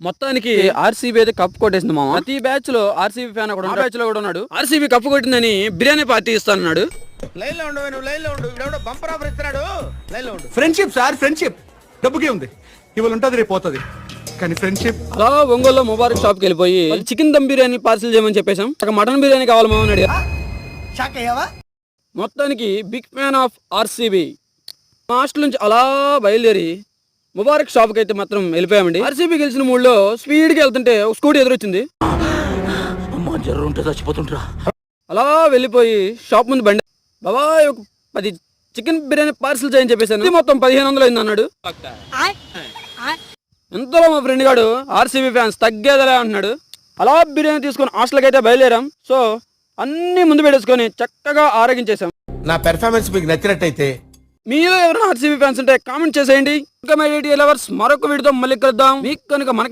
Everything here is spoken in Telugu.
మొత్తానికి ఆర్సీబీ అయితే కప్ కొట్టేసింది మామ. ప్రతి బ్యాచ్ లో ఆర్సీబీ ఫ్యాన్ కూడా బ్యాచ్ లో కూడా ఉన్నాడు. ఆర్సీబీ కప్ కొట్టిందని బిర్యానీ పార్టీ ఇస్తానన్నాడు. లైన్ లో ఉండు, నువ్వు లైన్ లో ఉండు. ఇవిడెవడో బంపర్ ఆఫర్ ఇస్తున్నాడు. లైన్ లో ఉండు. ఫ్రెండ్షిప్ సార్, ఫ్రెండ్షిప్ డబ్బుకే ఉంది. ఇవాళ ఉంటుంది, రేపు పోతుంది. కానీ ఫ్రెండ్షిప్ అలా ఒంగోలులో ముబారక్ షాప్ కి వెళ్ళిపోయి చికెన్ దమ్ బిర్యానీ పార్సిల్ చేయమని చెప్పేశాం. ఒక మటన్ బిర్యానీ కావాలి మామ అని అడిగా. షాక్ అయ్యావా? మొత్తానికి బిగ్ ఫ్యాన్ ఆఫ్ ఆర్సీబీ. మా హాస్టల్ నుంచి అలా బయలుదేరి ముబారక్ షాప్ కి అయితే మాత్రం వెళ్ళిపోయామండి. ఆర్సీబీ గెలిచిన మూడులో స్పీడ్ గా వెళ్తుంటే ఒక స్కూటీ ఎదురొచ్చింది. అలా వెళ్ళిపోయి షాప్ ముందు బండి బాబాయ్ ఒక 10 చికెన్ బిర్యానీ పార్సిల్ చేయని చెప్పేశాను. ఇది మొత్తం 1500 అయింది అన్నాడు. ఎంతలో మా ఫ్రెండ్ గాడు ఆర్సీబీ ఫ్యాన్స్ తగ్గేదలే అంటున్నాడు. అలా బిర్యానీ తీసుకొని హాస్టల్కి అయితే బయలుదేరాం. సో అన్ని ముందు పెట్టేసుకొని చక్కగా ఆరగించేసాం. నా పెర్ఫార్మెన్స్ మీకు నచ్చినట్టయితే మీలో ఎవరైనా ఆర్సీబీ ఫ్యాన్స్ ఉంటే కామెంట్ చేసేయండి. ఇంకా మై డియర్ లవర్స్, మరొక వీడియోతో మళ్ళీ కలుద్దాం. మీకు కనుక మనకంటే